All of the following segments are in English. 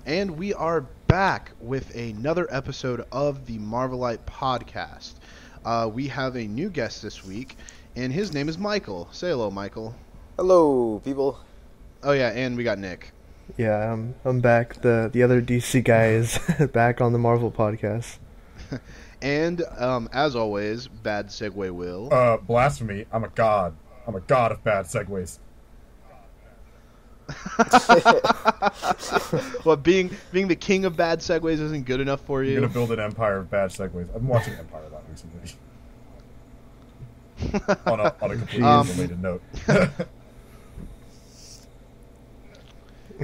And we are back with another episode of the Marvelite podcast. We have a new guest this week, and his name is Michael. Say hello, Michael. Hello, people. Oh yeah, and we got Nick. Yeah, I'm back. The other DC guy is back on the Marvel podcast. And as always, bad segue Will. Blasphemy. I'm a god. I'm a god of bad segues. Well, being the king of bad segues isn't good enough for you. You're gonna build an empire of bad segues. I've been watching Empire a lot recently. on a completely unrelated note.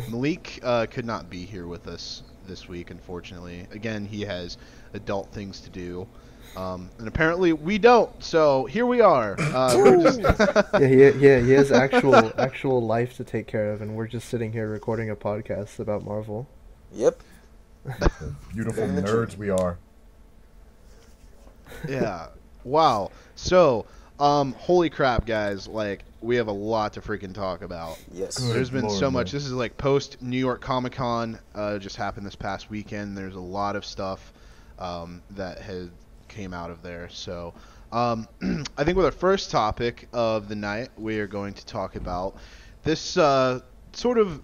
Malik could not be here with us this week, unfortunately. Again, he has adult things to do. And apparently we don't, so here we are. He has actual life to take care of, and we're just sitting here recording a podcast about Marvel. Yep. Beautiful nerds we are. Yeah. Wow. So, holy crap, guys. Like, we have a lot to freaking talk about. Yes. There's been Lord, so much. man. This is like post New York Comic Con. Just happened this past weekend. There's a lot of stuff that has came out of there. So, I think with our first topic of the night, we are going to talk about this sort of,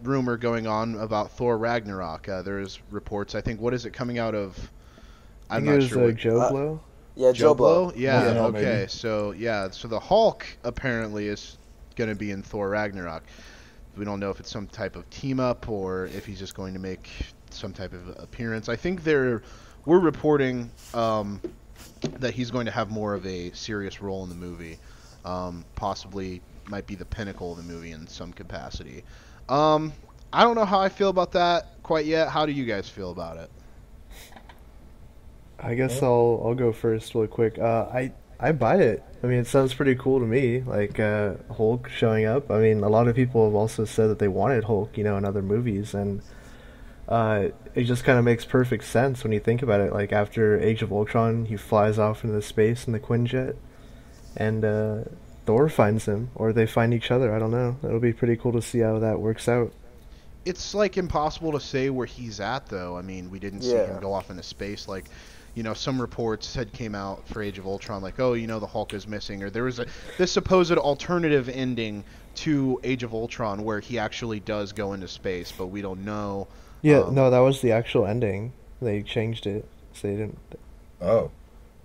rumor going on about Thor Ragnarok. There's reports. I think, what is it coming out of? I'm not sure. It was Joe Blow? Yeah, Joe Blow. Yeah, Yeah, okay. maybe. So the Hulk apparently is going to be in Thor Ragnarok. We don't know if it's some type of team up or if he's just going to make some type of appearance. I think we're reporting that he's going to have more of a serious role in the movie. Possibly might be the pinnacle of the movie in some capacity. I don't know how I feel about that quite yet. How do you guys feel about it? I guess I'll go first real quick. I buy it. I mean, it sounds pretty cool to me, like Hulk showing up. I mean, a lot of people have also said that they wanted Hulk, in other movies, and it just kind of makes perfect sense when you think about it. Like, after Age of Ultron, he flies off into the space in the Quinjet, and Thor finds him, or they find each other. I don't know. It'll be pretty cool to see how that works out. It's like impossible to say where he's at, though. I mean, we didn't see him go off into space. Like, some reports came out for Age of Ultron, like, oh, the Hulk is missing, or there was this supposed alternative ending to Age of Ultron where he actually does go into space, but we don't know. Yeah, no, that was the actual ending. They changed it, so they didn't. Oh.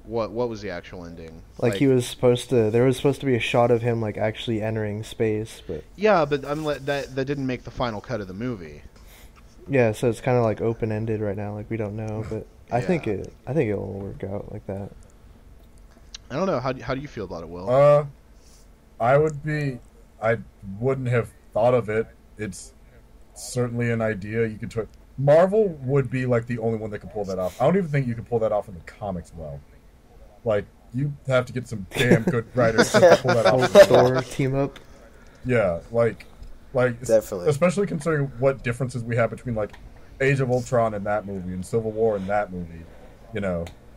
What was the actual ending? Like, he was supposed to. There was supposed to be a shot of him like actually entering space, but. Yeah, but that didn't make the final cut of the movie. Yeah, so it's kind of like open ended right now. Like, we don't know, but I think it'll work out like that. I don't know. How do you feel about it, Will? I wouldn't have thought of it. It's certainly an idea you could try. Marvel would be like the only one that could pull that off. I don't even think you could pull that off in the comics well. Like, you have to get some damn good writers to pull that off. Thor team up. Yeah, like Definitely. especially considering what differences we have between like Age of Ultron in that movie and Civil War in that movie.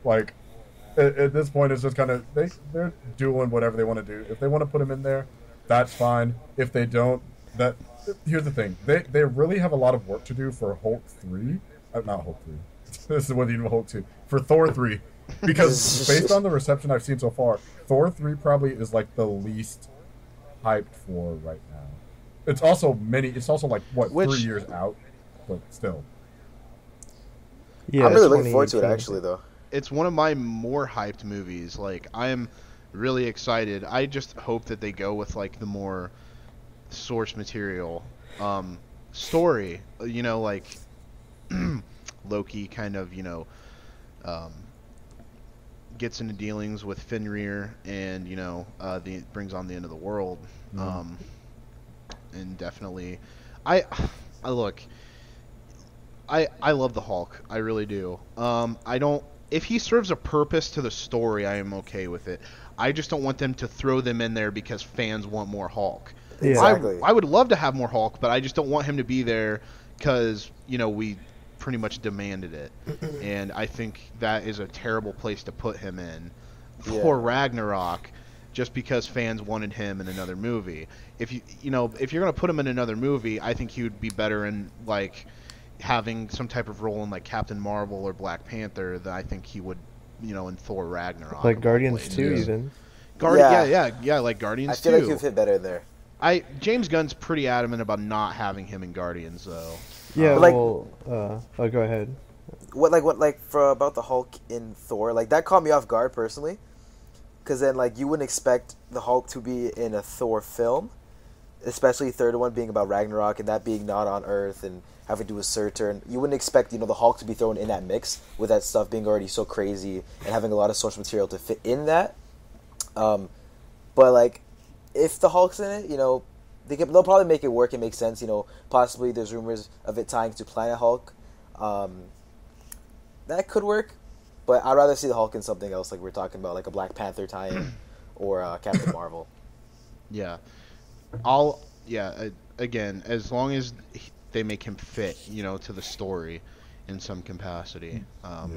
Like at this point it's just kind of they're doing whatever they want to do. If they want to put him in there, that's fine. If they don't, here's the thing. They really have a lot of work to do for Hulk 3. Not Hulk 3. This is whether you know Hulk 2. For Thor 3. Because based on the reception I've seen so far, Thor 3 probably is like the least hyped for right now. It's also like 3 years out, but still. Yeah, I'm really looking forward to it, actually, though. It's one of my more hyped movies. Like, I am really excited. I just hope that they go with like the more source material story. Like Loki kind of gets into dealings with Fenrir, and brings on the end of the world. And definitely, I look. I love the Hulk. I really do. If he serves a purpose to the story, I am okay with it. I just don't want them to throw them in there because fans want more Hulk. Yeah. Exactly. I would love to have more Hulk, but I just don't want him to be there because, we pretty much demanded it. And I think that is a terrible place to put him in. Yeah. For Ragnarok, just because fans wanted him in another movie. If you're gonna put him in another movie, I think he would be better in like having some type of role in like Captain Marvel or Black Panther, then I think he would, in Thor Ragnarok. Like Guardians 2 even. Yeah, like Guardians 2. I feel like he'd fit better there. James Gunn's pretty adamant about not having him in Guardians though. Yeah, go ahead. About the Hulk in Thor, like that caught me off guard personally, because then like you wouldn't expect the Hulk to be in a Thor film, especially third one being about Ragnarok and that being not on Earth and having to do with Surtur, and you wouldn't expect the Hulk to be thrown in that mix with that stuff being already so crazy and having a lot of source material to fit in that. But like, if the Hulk's in it, they'll probably make it work and make sense. Possibly there's rumors of it tying to Planet Hulk. That could work, but I'd rather see the Hulk in something else, like we're talking about, like a Black Panther tie-in or Captain Marvel. Yeah, again, as long as they make him fit, to the story in some capacity. I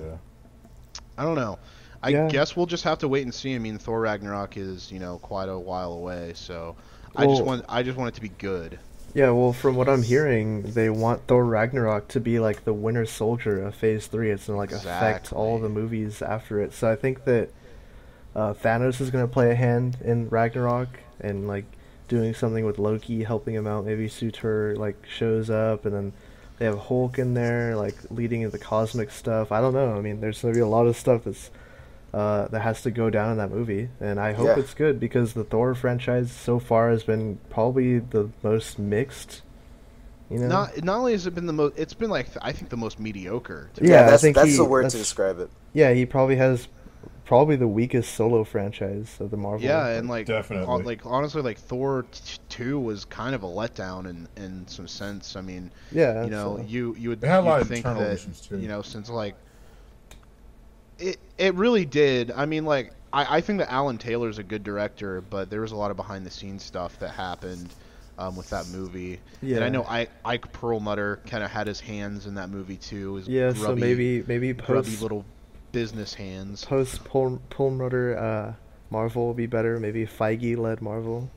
don't know. I guess we'll just have to wait and see. I mean, Thor Ragnarok is, quite a while away, so I just want it to be good. Yeah, well, from what I'm hearing, they want Thor Ragnarok to be like the Winter Soldier of Phase 3. It's going to affect all the movies after it. So I think that Thanos is going to play a hand in Ragnarok and doing something with Loki, helping him out. Maybe Surtur shows up, and then they have Hulk in there leading into the cosmic stuff. I don't know. I mean, there's going to be a lot of stuff that has to go down in that movie, and I hope it's good, because the Thor franchise so far has been probably the most mixed. Not only has it been the most, it's been I think the most mediocre. That's the word to describe it. Yeah, he probably has the weakest solo franchise of the Marvel. Yeah, and definitely. Honestly, Thor 2 was kind of a letdown in some sense. I mean, you would think that since It really did. I mean, I think that Alan Taylor's a good director, but there was a lot of behind-the-scenes stuff that happened with that movie. Yeah. And I know Ike Perlmutter kind of had his hands in that movie too. His so maybe grubby little business hands. Post Perlmutter, Marvel will be better. Maybe Feige-led Marvel.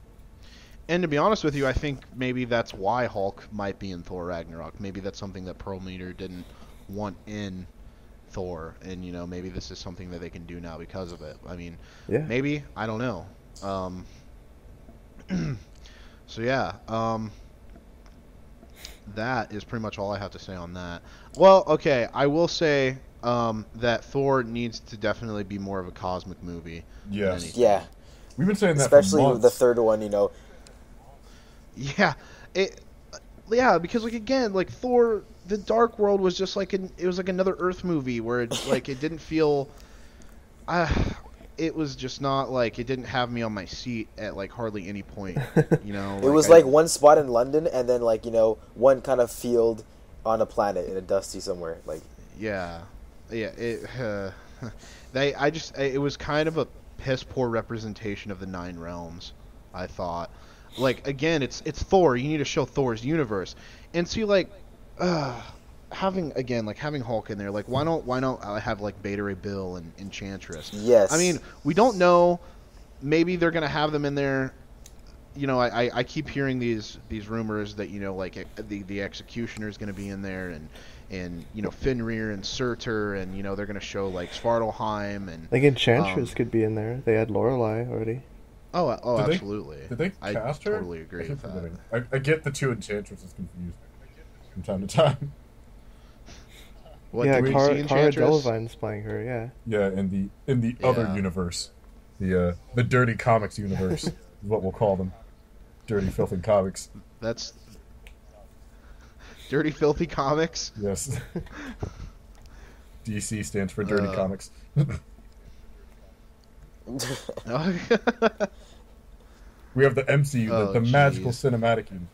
And to be honest with you, I think maybe that's why Hulk might be in Thor Ragnarok. Maybe that's something that Perlmutter didn't want in Thor, and maybe this is something that they can do now because of it. I mean, maybe, I don't know. That is pretty much all I have to say on that. Well, okay, I will say that Thor needs to definitely be more of a cosmic movie. Yes. Yeah. We've been saying that especially for with the third one, Yeah, because again, Thor: The Dark World was just it was another Earth movie where it it didn't feel, it was just not it didn't have me on my seat at hardly any point, It was one spot in London and then one kind of field on a planet in a dusty somewhere it was kind of a piss poor representation of the Nine Realms, I thought. Again, it's Thor. You need to show Thor's universe, and see having Hulk in there. Why not have Beta Ray Bill and Enchantress? Yes. I mean, we don't know. Maybe they're gonna have them in there. I keep hearing these rumors that the Executioner is gonna be in there, and Fenrir and Surtur, and they're gonna show Svartalheim and Enchantress could be in there. They had Lorelei already. Oh, absolutely. Did they cast her? I totally agree with that. I get the two Enchantresses confused from time to time. What, Cara Delevingne's playing her, yeah. Yeah, in the other universe. The Dirty Comics universe is what we'll call them. Dirty, filthy comics. That's... Dirty, filthy comics? Yes. DC stands for Dirty Comics. We have the MCU, the Magical Cinematic Universe.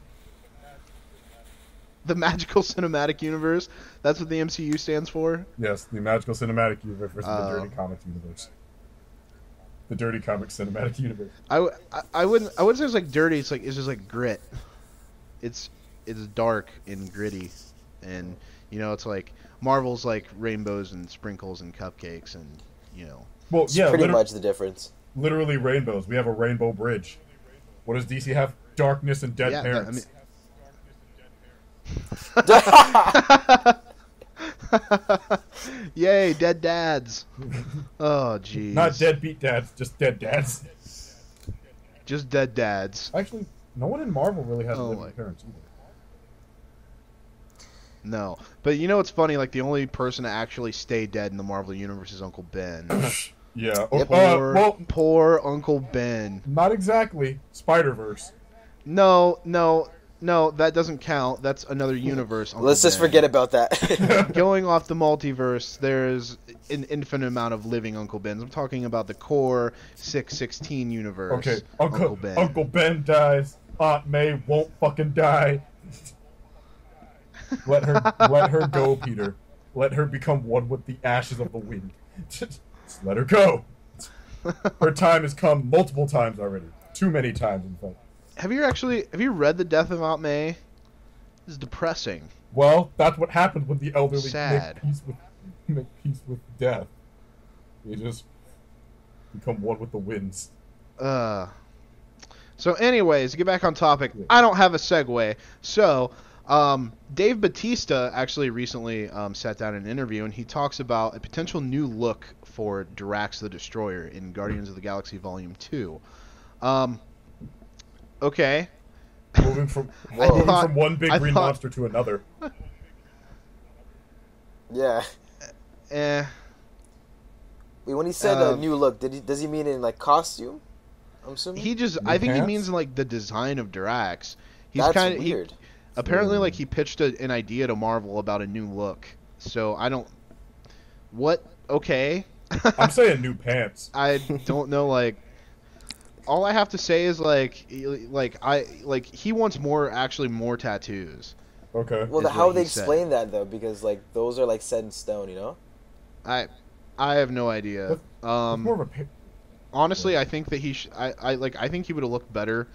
The Magical Cinematic Universe? That's what the MCU stands for? Yes, the Magical Cinematic Universe versus the Dirty Comics Universe. The Dirty Comics Cinematic Universe. I wouldn't say it's dirty. It's just grit. It's dark and gritty, and it's Marvel's rainbows and sprinkles and cupcakes, and Well, it's pretty much the difference. Literally rainbows. We have a rainbow bridge. What does DC have? Darkness and dead parents. Yay, dead dads. Oh, jeez. Not deadbeat dads, just dead dads. Just dead dads. Actually, no one in Marvel really has Oh living my- parents either. No. But you know what's funny? Like, the only person to actually stay dead in the Marvel Universe is Uncle Ben. Yeah. Poor Uncle Ben. Not exactly. Spider-Verse. No, that doesn't count. That's another universe. Uncle Let's just Ben. forget about that. Going off the multiverse, there's an infinite amount of living Uncle Bens. I'm talking about the core 616 universe. Okay, Ben. Uncle Ben dies. Aunt May won't fucking die. Let her go, Peter. Let her become one with the ashes of the wind. Just let her go. Her time has come multiple times already. Too many times, in fact. Have you read The Death of Aunt May? It's depressing. Well, that's what happens when the elderly Sad. make peace with death. They just become one with the winds. So anyways, to get back on topic, I don't have a segue. So, Dave Bautista actually recently sat down in an interview, and he talks about a potential new look for Drax the Destroyer in Guardians of the Galaxy Volume 2. Okay. Moving from one big green monster to another. Yeah. Eh. Wait, when he said a new look, does he mean in like costume? I'm assuming. I think he pants? means in like the design of Drax. He's That's kind of weird. Apparently, like, he pitched an idea to Marvel about a new look. So I don't. What? Okay. I'm saying new pants. I don't know. Like, all I have to say is he wants more tattoos. Okay. Well, is how what they he said. explain that though, because like those are like set in stone, you know. I have no idea. It's more of a Honestly, I think that he I think he would have looked better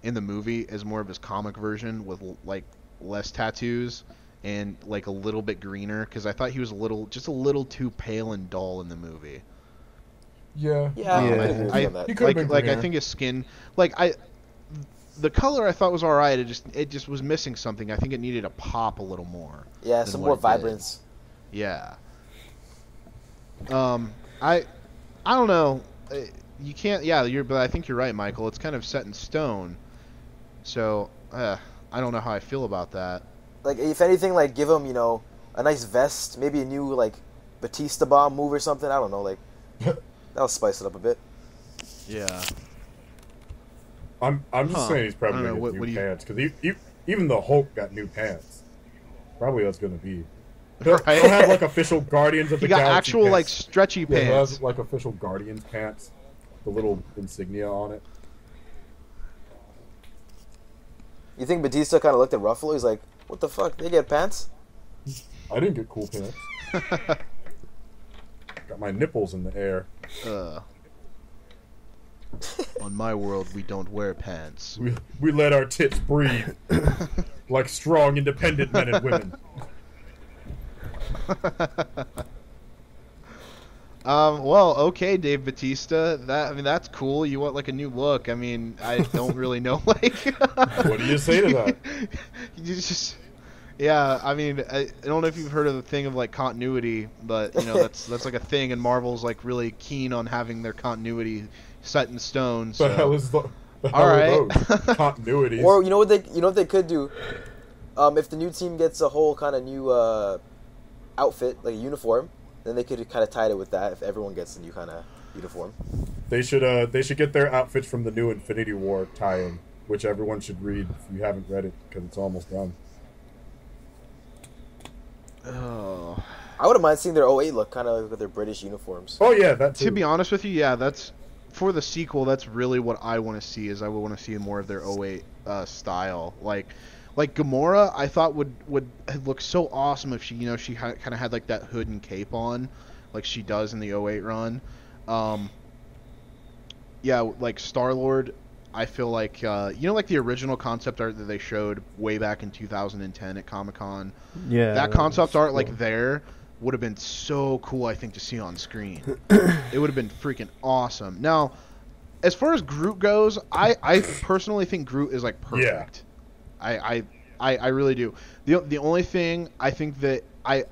in the movie as more of his comic version with like less tattoos and like a little bit greener, because I thought he was just a little too pale and dull in the movie. Yeah. Yeah, I agree with you on that. He could've been I greener. think his skin, the color I thought was all right. It just was missing something. I think it needed to pop a little more. Yeah, than some what more it did. vibrance. Yeah. I don't know. You can't. Yeah, but I think you're right, Michael. It's kind of set in stone. So I don't know how I feel about that. Like, if anything, like give him, a nice vest, maybe a new like Bautista bomb move or something. I don't know, like that'll spice it up a bit. Yeah. I'm just saying he's probably I gonna don't know, get what new do you- pants because even the Hulk got new pants. Probably that's gonna be. He'll Right? have like official Guardians of He the got Galaxy actual pants. like stretchy Yeah, he'll pants. have like official Guardians pants, the little insignia on it. You think Bautista kind of looked at Ruffalo? He's like, "What the fuck? They get pants?" I didn't get cool pants. Got my nipples in the air. On my world, we don't wear pants. We let our tits breathe like strong, independent men and women. Well, okay, Dave Bautista. That's cool. You want like a new look. I mean, I don't really know. Like, What do you say to that? You just, yeah. I mean, I don't know if you've heard of the thing of like continuity, but that's like a thing, and Marvel's like really keen on having their continuity set in stone. So. The hell is the hell All are right. those continuities? Or you know what they could do? If the new team gets a whole kind of new outfit, like a uniform, then they could kind of tie it with that. If everyone gets a new kind of uniform. They should get their outfits from the new Infinity War tie-in, which everyone should read if you haven't read it because it's almost done. Oh. I wouldn't mind seeing their 08 look, kind of with their British uniforms. Oh yeah, that too. To be honest with you, yeah, that's for the sequel. That's really what I want to see. Is I would want to see more of their 08 style. Like Gamora, I thought would look so awesome if she kind of had like that hood and cape on, like she does in the 08 run. Yeah, like Star-Lord, I feel like like the original concept art that they showed way back in 2010 at Comic-Con. Yeah. That concept art like there would have been so cool, I think, to see on screen. It would have been freaking awesome. Now, as far as Groot goes, I personally think Groot is like perfect. I really do. The only thing I think that I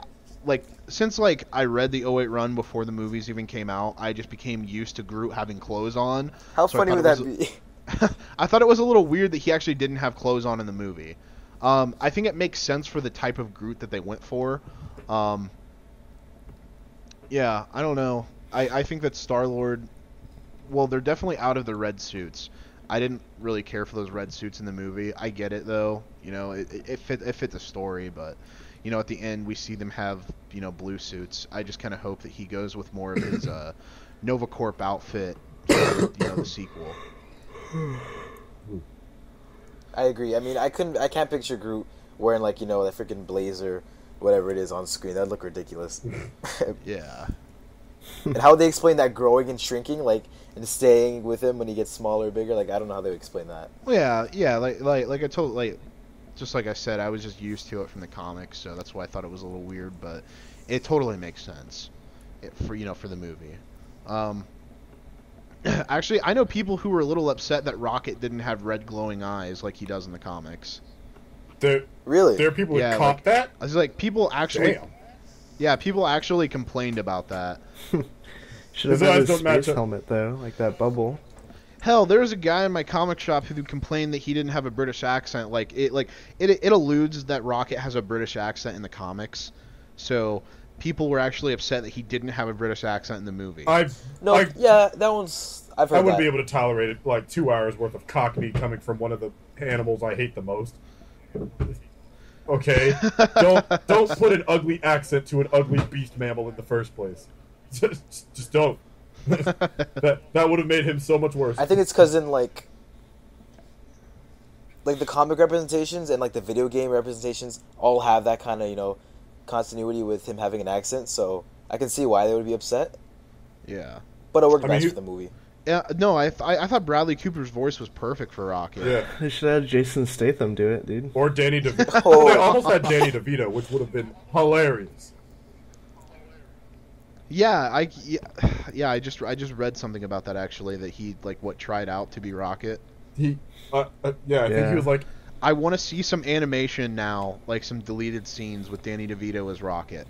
like, since like I read the '08 run before the movies even came out, I just became used to Groot having clothes on. How So funny would that be? I thought it was a little weird that he actually didn't have clothes on in the movie. I think it makes sense for the type of Groot that they went for. Yeah, I don't know. I think that Star-Lord, well, they're definitely out of the red suits. I didn't really care for those red suits in the movie. I get it, though. You know, it fit the story, but, you know, at the end we see them have, you know, blue suits. I just kind of hope that he goes with more of his Nova Corp outfit for, you know, the sequel. I agree. I mean, I can't picture Groot wearing, like, you know, that freaking blazer, whatever it is on screen. That'd look ridiculous. Yeah. And how would they explain that growing and shrinking, like, and staying with him when he gets smaller or bigger? Like, I don't know how they would explain that. Well, yeah, like I told, like, just like I said, I was just used to it from the comics, so that's why I thought it was a little weird, but it totally makes sense for, you know, for the movie. Actually, I know people who were a little upset that Rocket didn't have red glowing eyes like he does in the comics. Really? There are people who Yeah, caught like, that? I was like, people actually... Damn. Yeah, people actually complained about that. Should have His had eyes his don't match space up. helmet though, like that bubble. Hell, there was a guy in my comic shop who complained that he didn't have a British accent. Like it alludes that Rocket has a British accent in the comics, so people were actually upset that he didn't have a British accent in the movie. Yeah, that one's... I've heard I wouldn't that. be able to tolerate it, like 2 hours worth of Cockney coming from one of the animals I hate the most. Okay, don't put an ugly accent to an ugly beast mammal in the first place. Just don't. that would have made him so much worse. I think it's because in, like the comic representations and, like, the video game representations all have that kind of, you know, continuity with him having an accent, so I can see why they would be upset. Yeah. But it worked I mean, nice for the movie. Yeah. No, I thought Bradley Cooper's voice was perfect for Rocket. Yeah. They should have Jason Statham do it, dude. Or Danny DeVito. Oh. They almost had Danny DeVito, which would have been hilarious. Yeah, I just read something about that actually, that he tried out to be Rocket. I think he was like, I want to see some animation now, like some deleted scenes with Danny DeVito as Rocket.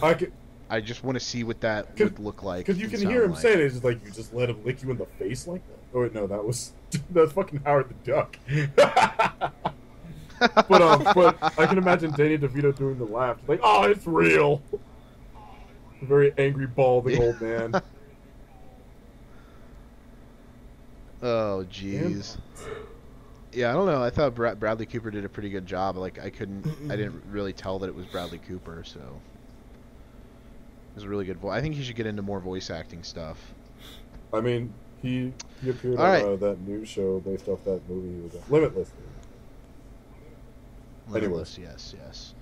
I just want to see what that would look like. Because you and can sound hear him like. say it, it's just like, you just let him lick you in the face like that? Oh, wait, no, that's fucking Howard the Duck. but I can imagine Danny DeVito doing the laugh. Like, oh, it's real. A very angry, balding old man. Oh, jeez. Yeah, I don't know. I thought Bradley Cooper did a pretty good job. Like, I didn't really tell that it was Bradley Cooper, so it was a really good voice. I think he should get into more voice acting stuff. I mean, he appeared All on right. that news show based off that movie he was on. Limitless. Limitless, yes.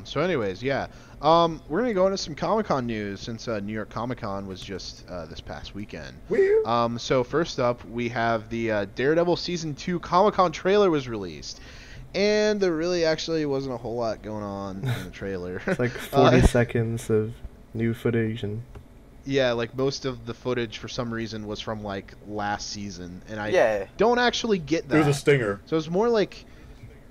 So anyways, yeah. We're going to go into some Comic-Con news since New York Comic-Con was just this past weekend. Weird. So first up, we have the Daredevil Season 2 Comic-Con trailer was released. And there really actually wasn't a whole lot going on in the trailer. It's like 40 seconds of new footage and... Yeah, like most of the footage for some reason was from like last season. And I don't actually get that. It was a stinger. So it's more like...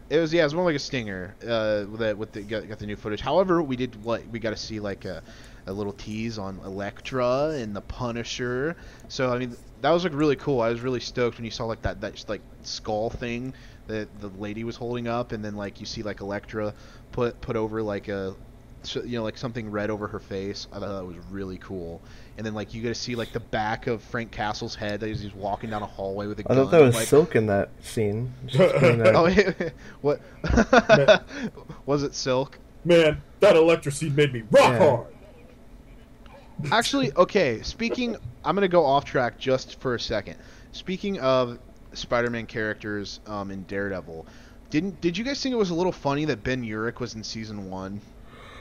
It was more like a stinger got the new footage. However, we got to see like a little tease on Elektra and the Punisher. So I mean that was like really cool. I was really stoked when you saw like that like skull thing that the lady was holding up, and then like you see like Elektra put over like like something red over her face. I thought that was really cool. And then like you get to see like the back of Frank Castle's head as he's walking down a hallway with a gun. I thought that was like, Silk in that scene. Just putting that- Oh, what? Was it Silk? Man, that Electra scene made me rock hard. Actually, okay, I'm going to go off track just for a second. Speaking of Spider-Man characters in Daredevil, did you guys think it was a little funny that Ben Urich was in Season 1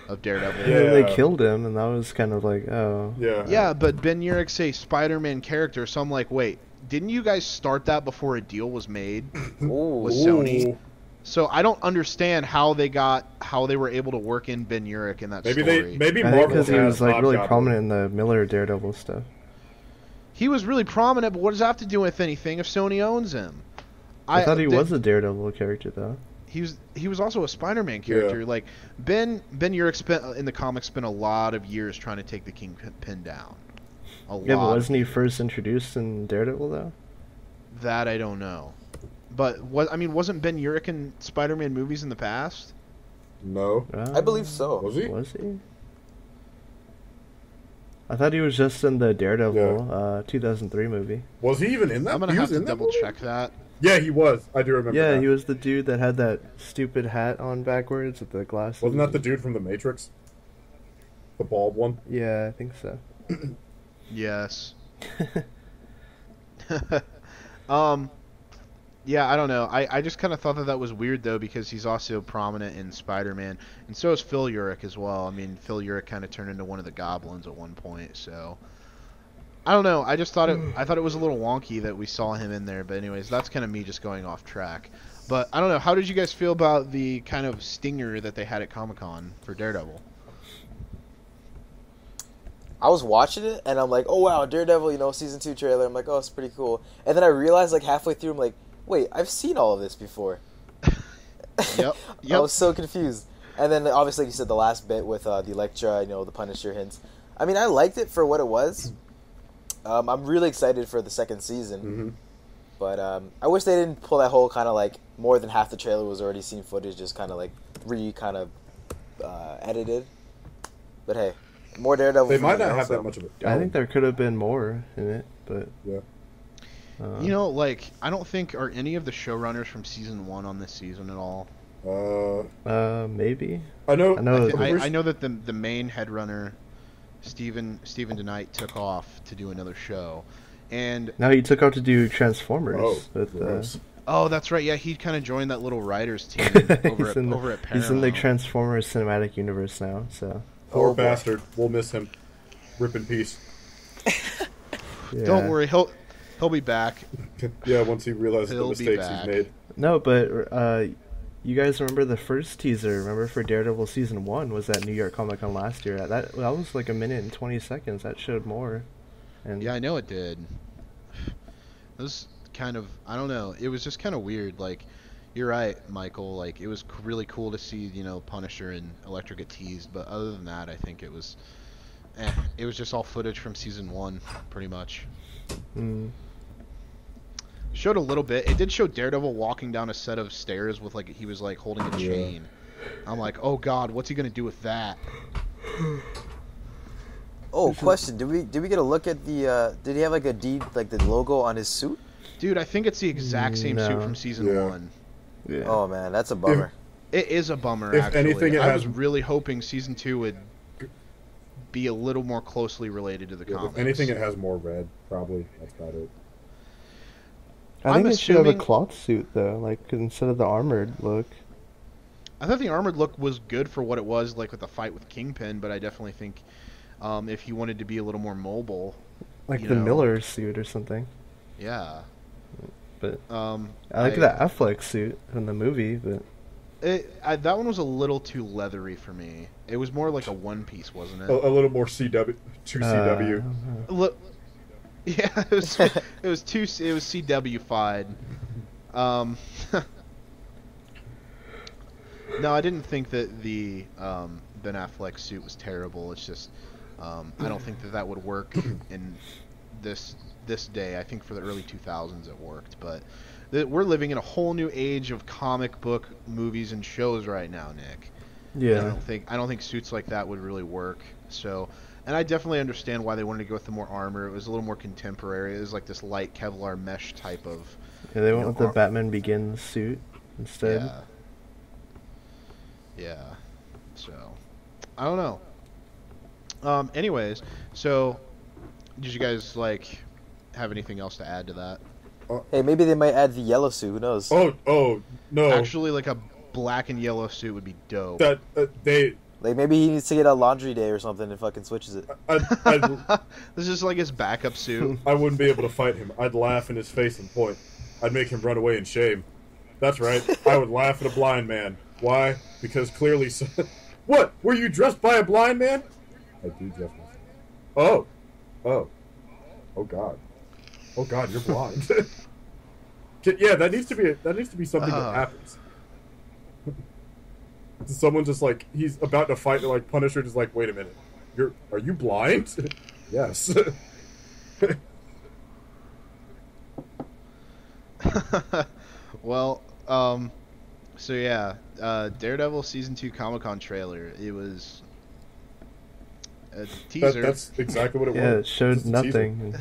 of Daredevil? Yeah, they killed him, and that was kind of like, oh. Yeah, but Ben Urich's a Spider-Man character, so I'm like, wait, didn't you guys start that before a deal was made with Sony? So I don't understand how they were able to work in Ben Urich in that story. Maybe I Marvel think because he was like really Hobgoblin. prominent in the Miller Daredevil stuff. He was really prominent, but what does that have to do with anything if Sony owns him? I thought he was a Daredevil character though. He was also a Spider-Man character. Yeah. Like Ben Urich spent in the comics spent a lot of years trying to take the Kingpin down. Yeah, but wasn't he first introduced in Daredevil though? That I don't know. But wasn't Ben Urich in Spider-Man movies in the past? No. I believe so. Was he? Was he? I thought he was just in the Daredevil 2003 movie. Was he even in that? I'm gonna He have was to in that double movie? check that. Yeah, he was. I do remember Yeah, that. he was the dude that had that stupid hat on backwards with the glasses. Wasn't that the dude from The Matrix? The bald one? Yeah, I think so. Yes. Yeah, I don't know. I just kind of thought that was weird though, because he's also prominent in Spider-Man, and so is Phil Urich as well. I mean, Phil Urich kind of turned into one of the Goblins at one point, so I don't know. I just thought it was a little wonky that we saw him in there. But anyways, that's kind of me just going off track. But I don't know. How did you guys feel about the kind of stinger that they had at Comic-Con for Daredevil? I was watching it and I'm like, oh wow, Daredevil, season 2 trailer. I'm like, oh, it's pretty cool. And then I realized like halfway through, I'm like, wait, I've seen all of this before. Yep. I was so confused. And then obviously, like you said, the last bit with the Elektra, the Punisher hints. I mean, I liked it for what it was. I'm really excited for the second season. Mm-hmm. But I wish they didn't pull that whole kind of like more than half the trailer was already seen footage, just kind of like edited. But hey, more Daredevil. They might not have that much of it. I think there could have been more in it, but Yeah. I don't think are any of the showrunners from season 1 on this season at all. maybe. I know. I know that the main headrunner, Steven DeKnight, took off to do another show, and now he took out to do Transformers. Oh, with, gross. oh, that's right. Yeah, he kind of joined that little writers team over at Paramount. He's in the Transformers cinematic universe now. So Poor bastard. We'll miss him. Rip in peace. yeah. Don't worry, he'll be back. Yeah, once he realizes the He'll be mistakes back. he's made. No, but you guys remember the first teaser? Remember for Daredevil season 1 was at New York Comic Con last year. That was like a minute and 20 seconds. That showed more. And Yeah, I know it did. It was kind of, I don't know. It was just kind of weird. Like, you're right, Michael. Like, it was really cool to see, Punisher and Elektra get teased. But other than that, I think it was, it was just all footage from season 1, pretty much. Showed a little bit. It did show Daredevil walking down a set of stairs with he was holding a chain. I'm like, oh god, what's he gonna do with that? Oh, question. Did we get a look at the did he have the logo on his suit? Dude, I think it's the exact same suit from season 1. yeah. Oh man, that's a bummer. It is a bummer, If actually. anything, I was really hoping season 2 would be a little more closely related to the comics. If anything, it has more red, probably. That's about it. I think I'm it should have a assuming- cloth suit though, like instead of the armored look. I thought the armored look was good for what it was, with the fight with Kingpin, but I definitely think if he wanted to be a little more mobile, Like the Miller suit or something. yeah. But I I like the Affleck suit from the movie, but that one was a little too leathery for me. It was more like a one piece, wasn't it? A little more CW. 2CW. Look, yeah, it was CW-fied. No, I didn't think that the Ben Affleck suit was terrible. It's just I don't think that would work in this day. I think for the early 2000s it worked, but we're living in a whole new age of comic book movies and shows right now, Nick. yeah. I don't think suits like that would really work. So, and I definitely understand why they wanted to go with the more armor. It was a little more contemporary. It was like this light Kevlar mesh type of. Yeah, they went with the Batman Begins suit instead. Yeah. Yeah. So, I don't know. Anyways, so did you guys have anything else to add to that? Hey, maybe they might add the yellow suit. Who knows? Oh no! Actually, a black and yellow suit would be dope. That they. Like maybe he needs to get a laundry day or something and fucking switches it. This is his backup suit. I wouldn't be able to fight him. I'd laugh in his face and point. I'd make him run away in shame. That's right. I would laugh at a blind man. Why? Because clearly. What? Were you dressed by a blind man? I do dress myself. Oh God. Oh God, you're blind. Yeah, that needs to be something that happens. Someone just like he's about to fight, like Punisher, just like, wait a minute, are you blind? Yes. Well, so yeah, Daredevil season 2 Comic-Con trailer. It was a teaser. That's exactly what it was. Yeah, it showed nothing.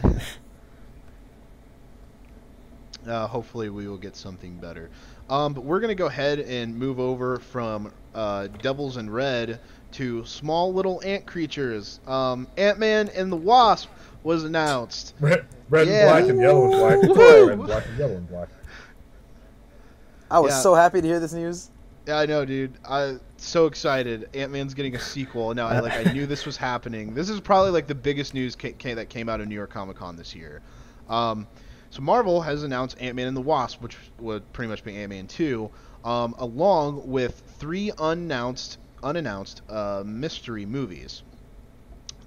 Hopefully we will get something better. But we're gonna go ahead and move over from Devils in Red to small little ant creatures. Ant-Man and the Wasp was announced. Red Yeah. and black and yellow and black. Woo! Red, black and yellow and black. I was Yeah. so happy to hear this news. Yeah, I know, dude. I'm so excited. Ant-Man's getting a sequel. Now, I knew this was happening. This is probably like the biggest news that came out of New York Comic Con this year. So Marvel has announced Ant-Man and the Wasp, which would pretty much be Ant-Man 2, along with 3 unannounced mystery movies.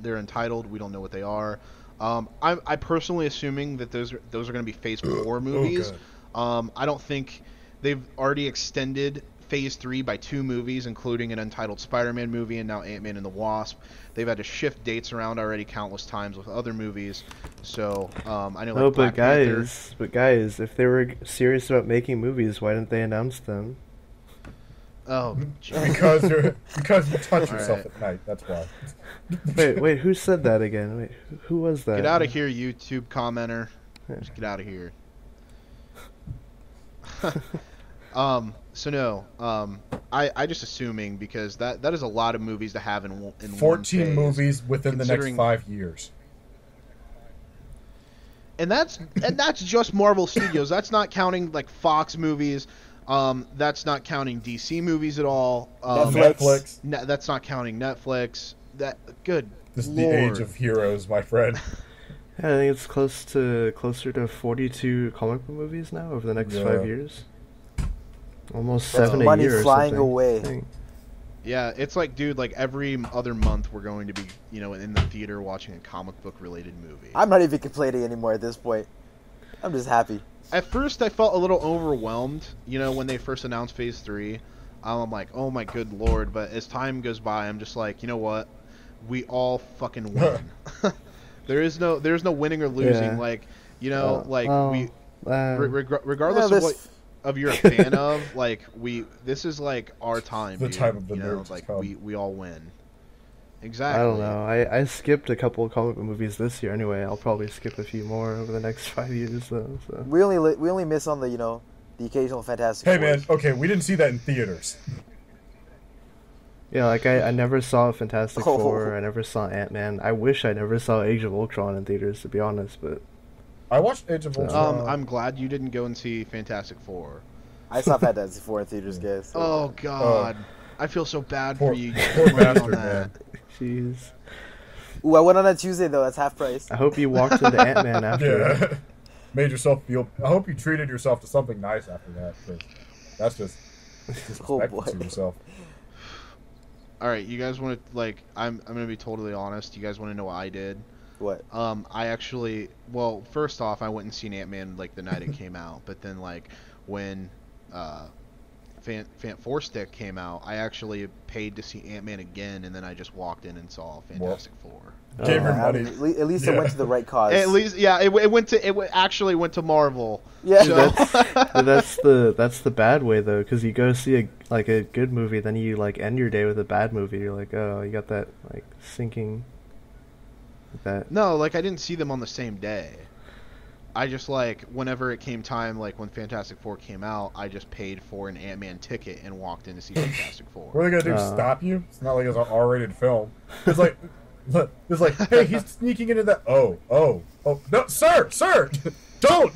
They're entitled. We don't know what they are. I personally assuming that those are going to be Phase 4 movies. I don't think they've already extended Phase 3 by 2 movies, including an untitled Spider-Man movie and now Ant-Man and the Wasp. They've had to shift dates around already countless times with other movies. So I know. No, Like Black Panther, but guys, if they were serious about making movies, why didn't they announce them? Oh, because you touch yourself Alright. at night. That's why. Wait, who said that again? Wait, who was that? get out of here, YouTube commenter. Just get out of here. So no, I just assuming because that is a lot of movies to have in 14 one phase, movies within the next considering- 5 years. and that's just Marvel Studios. That's not counting like Fox movies. That's not counting DC movies at all. Netflix. That's not counting Netflix. That good. This is Lord. the age of heroes, my friend. Yeah, I think it's closer to 42 comic book movies now over the next Yeah. 5 years. Almost That's 7 a money year or flying something, away. I think. Yeah, it's like, dude, like every other month we're going to be, in the theater watching a comic book related movie. I'm not even complaining anymore at this point. I'm just happy. At first, I felt a little overwhelmed, when they first announced Phase 3. I'm like, oh my good lord. But as time goes by, I'm just like, you know what? We all fucking win. there's no winning or losing. Yeah. Regardless Yeah, of what of you're a fan of, this is like our time. The dude. time of the nerds has come. we all win. Exactly. I don't know. I skipped a couple of comic book movies this year anyway. I'll probably skip a few more over the next 5 years though. So. We only miss on the the occasional Fantastic Hey, Fours. man, okay, we didn't see that in theaters. Yeah, like I never saw Fantastic Oh. Four. I never saw Ant-Man. I wish I never saw Age of Ultron in theaters, to be honest. But I watched Age of Ultron. I'm glad you didn't go and see Fantastic Four. I saw Fantastic Four in theaters, guys. So. Oh God, I feel so bad Poor- for you. poor Money on bastard, that. man. jeez, Ooh, I went on a Tuesday though. That's half price. I hope you walked into Ant-Man after. Yeah. Made yourself feel. I hope you treated yourself to something nice after that. 'Cause that's just Oh, disrespectful boy. to yourself. All right, you guys want to I'm gonna be totally honest. You guys want to know what I did? What? I actually, well, first off, I went and seen Ant-Man the night it came out, but then when Four Stick came out, I actually paid to see Ant-Man again, and then I just walked in and saw Fantastic Four. Gave your I money. mean, at least it Yeah. went to the right cause. At least, yeah, it actually went to Marvel. Yeah. So- But that's the bad way though, because you go see a good movie, then you end your day with a bad movie. You're like, oh, you got that sinking. That No, I didn't see them on the same day. I just whenever it came time, when Fantastic Four came out, I just paid for an Ant-Man ticket and walked in to see Fantastic What Four. are they gonna do? Stop you? It's not like it's an R-rated film. It's like, hey, he's sneaking into that. Oh, no, sir, don't.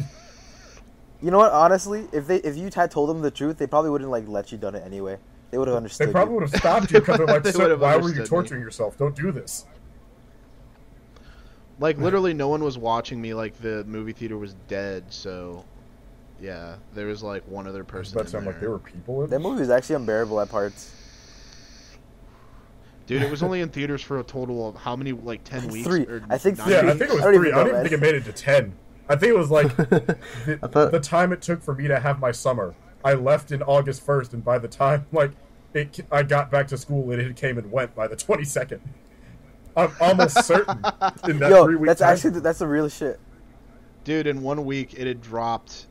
You know what? Honestly, if you had told them the truth, they probably wouldn't let you done it anyway. They would have understood. They probably you. would have stopped you because they're like, They sir, would've why were you understood me. torturing yourself? Don't do this. Literally, no one was watching me. The movie theater was dead. So, yeah, there was one other Does person. that in sound like there. there were people in That movie was actually unbearable at parts. Dude, it was only in theaters for a total of how many? 10 weeks? 3. Or I think 9 Yeah, I weeks? think it was I don't even 3. I know, don't even man. think it made it to 10. I think it was like I thought the time it took for me to have my summer. I left in August 1st, and by the time I got back to school, it came and went by the 22nd. I'm almost certain in that 3 week time. That's the real shit. Dude, in 1 week it had dropped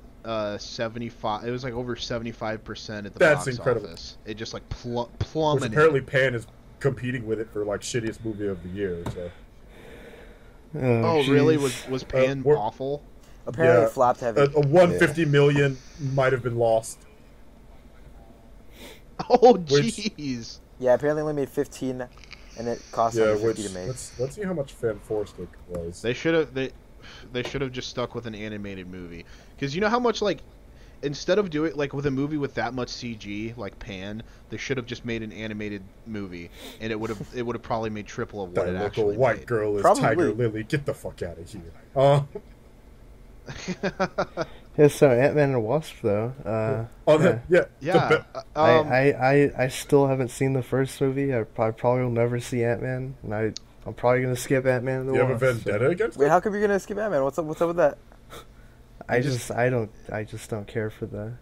75. It was like over 75% at the That's box incredible. office. It just like Which plummeted. apparently Pan is competing with it for like shittiest movie of the year. So. Oh, geez. really? Was Pan we're- awful? Apparently Yeah, it flopped heavy. A 150 million might have been lost. Oh, Which- jeez. Yeah, apparently only made 15, and it cost Yeah, 150 which to make. let's see how much Fan Stick was. They should have just stuck with an animated movie, because you know how much like instead of doing like with a movie with that much CG like Pan, they should have just made an animated movie, and it would have probably made triple of what That it little actually white made. girl is Probably. Tiger Lily. Get the fuck out of here. Yeah, so Ant-Man and Wasp though. Yeah. Yeah. I still haven't seen the first movie. I probably will never see Ant-Man, and I'm probably gonna skip Ant-Man and the You have a Wasp. vendetta against Wait, it? how come you're gonna skip Ant-Man? What's up with that? I just don't care for to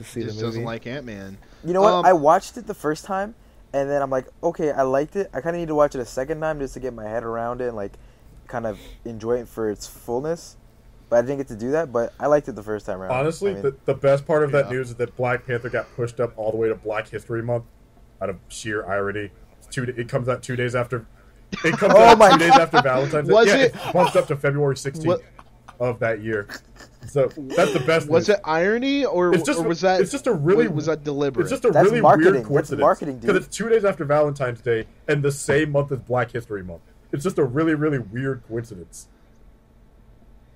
see Just the movie. doesn't like Ant-Man. You know what? I watched it the first time, and then I'm like, okay, I liked it. I kind of need to watch it a second time just to get my head around it and like kind of enjoy it for its fullness. But I didn't get to do that. But I liked it the first time around. Honestly, I mean, the best part of that Yeah. news is that Black Panther got pushed up all the way to Black History Month out of sheer irony. It comes out 2 days after. It comes Oh out my 2 days after Valentine's Day. Was Yeah, it? it's bumped up to February 16th of that year. So that's the best. Was news. it irony or It's just, or was that? It's just a really. was that deliberate? It's just a That's really marketing. weird That's coincidence. marketing, dude. Because it's 2 days after Valentine's Day and the same month as Black History Month. It's just a really, really weird coincidence.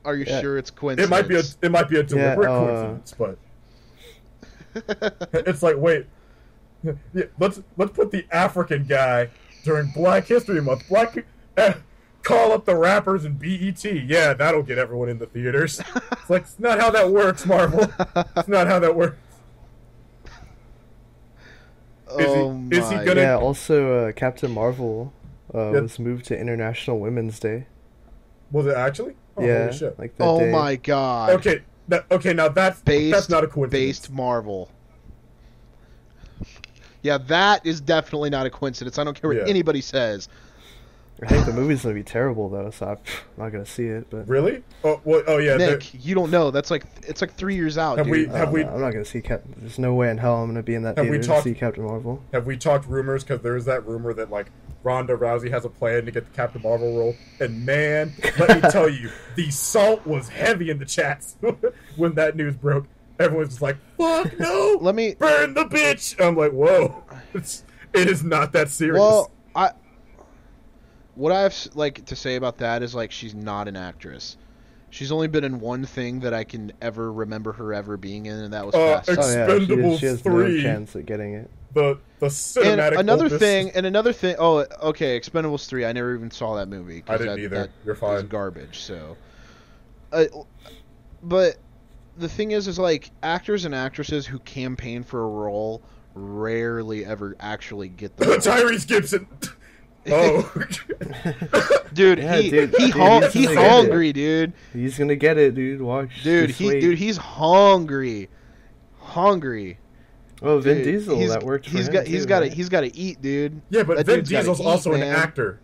Are you Yeah. sure it's coincidence? It might be a deliberate Yeah, coincidence, but it's like, wait, yeah, let's put the African guy during Black History Month. Call up the rappers and BET. Yeah, that'll get everyone in the theaters. It's like, it's not how that works, Marvel. It's not how that works. Is he gonna? Yeah. Also, Captain Marvel Yeah. was moved to International Women's Day. Was it actually? Oh, Yeah, holy shit. like that Oh day. my god. Okay, now that's not a coincidence. Based Marvel. Yeah, that is definitely not a coincidence. I don't care what Yeah. anybody says. I think the movie's gonna be terrible though, so I'm not gonna see it. But Really? Oh, well, oh yeah. Nick, you don't know. It's like 3 years out, Have dude. we- I'm not gonna see There's no way in hell I'm gonna be in that Have we theater to talked- see Captain Marvel. Have we talked rumors? Because there is that rumor that like Ronda Rousey has a plan to get the Captain Marvel role, and man, let me tell you, the salt was heavy in the chats when that news broke. Everyone's just like, "Fuck no! Let me. Burn the bitch!" I'm like, "Whoa, it is not that serious." Well, what I have like to say about that is like she's not an actress. She's only been in one thing that I can ever remember her ever being in, and that was Fast. Oh yeah, Expendables she has 3. no chance at getting it. the cinematic. And another opus. thing. Oh, okay. Expendables 3. I never even saw that movie. 'Cause I didn't either. That You're is fine. garbage. So, but the thing is like actors and actresses who campaign for a role rarely ever actually get the role. Tyrese Gibson. Oh, Dude, Yeah, he dude, he dude, hung- he's he's gonna get hungry, dude. He's gonna get it, dude. Watch. Dude, Just wait. he's hungry. Hungry. Oh, Vin Dude, Diesel, he's- that worked for he's him got he's too, got to right? he's got to eat, dude. yeah, but That Vin dude's gotta Diesel's eat, also an man. actor.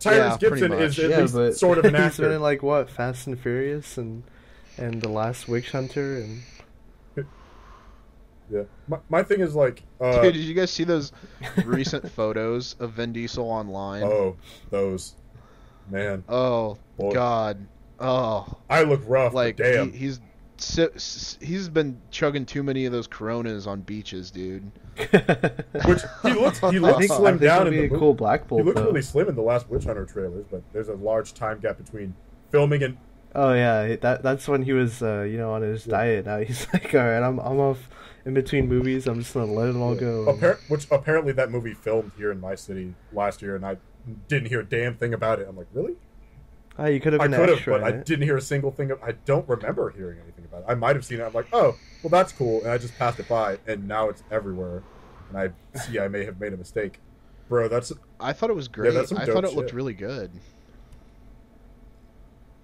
Yeah, Tyrese pretty Gibson is much. at Yeah, least but sort of an he's been actor. in like what, Fast and Furious and The Last Witch Hunter and Yeah, my thing is like, Dude, did you guys see those recent photos of Vin Diesel online? oh, those, man, Oh, Boy. God. Oh, I look rough. like but damn, he's been chugging too many of those Coronas on beaches, dude. which he looks I think slimmed down it'll in be the a cool Black He Bolt looked though. really slim in the last Witch Hunter trailers, but there's a large time gap between filming and Oh yeah, that's when he was on his diet. Now he's like, all right, I'm off in between movies. I'm just gonna let it all go. which apparently that movie filmed here in my city last year, and I didn't hear a damn thing about it. I'm like, really? You could have I been could have, extra but in I it. didn't hear a single thing. I don't remember hearing anything about it. I might have seen it. I'm like, oh, well, that's cool, and I just passed it by, and now it's everywhere, and I see I may have made a mistake, bro. That's I thought it was great. that's some I dope thought it looked shit. really good.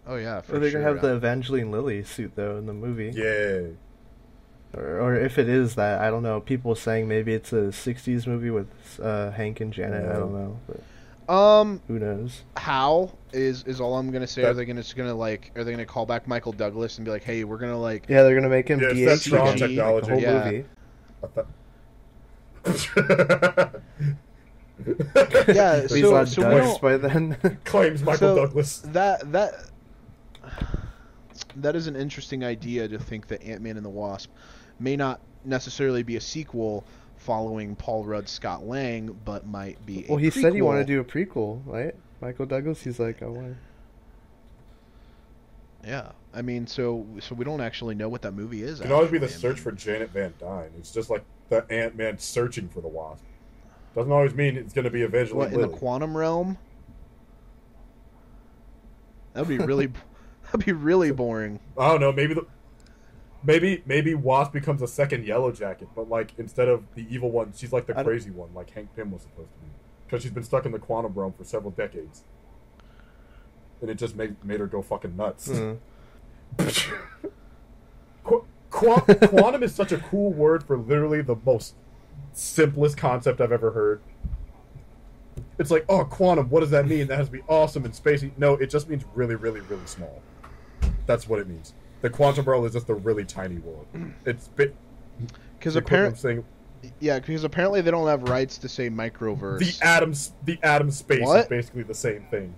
Oh yeah, for Or they're sure. gonna have the Evangeline Lilly suit though in the movie. Yeah. Or if it is that, I don't know. People saying maybe it's a '60s movie with Hank and Janet. I don't know, but who knows? How is all I'm gonna say? That- Are they gonna call back Michael Douglas and be like, hey, we're gonna like Yeah, they're gonna make him Yeah, it's that Tron de-aged technology. the whole Yeah. movie. yeah. He's So on so we Dust don't by then. Claims Michael So- Douglas. that is an interesting idea to think that Ant-Man and the Wasp may not necessarily be a sequel following Paul Rudd's Scott Lang, but might be a Well, he said he prequel. wanted to do a prequel, right? Michael Douglas. He's like, I want. Yeah, I mean, so we don't actually know what that movie is. It can always be the actually. I search mean, for Janet Van Dyne. It's just like the Ant-Man searching for the Wasp. Doesn't always mean it's going to be Evangeline what in the Lilly. quantum realm. That'd be really that'd be really boring. I don't know. Maybe Wasp becomes a second Yellow Jacket, but like instead of the evil one, she's like the crazy one, like Hank Pym was supposed to be, because she's been stuck in the quantum realm for several decades, and it just made her go fucking nuts. Quantum is such a cool word for literally the most simplest concept I've ever heard. It's like, oh, quantum, what does that mean? That has to be awesome and spacey. No, it just means really, really, really small. That's what it means. The quantum realm is just a really tiny world. It's Because apparently, because apparently they don't have rights to say microverse. the atom space What? is basically the same thing.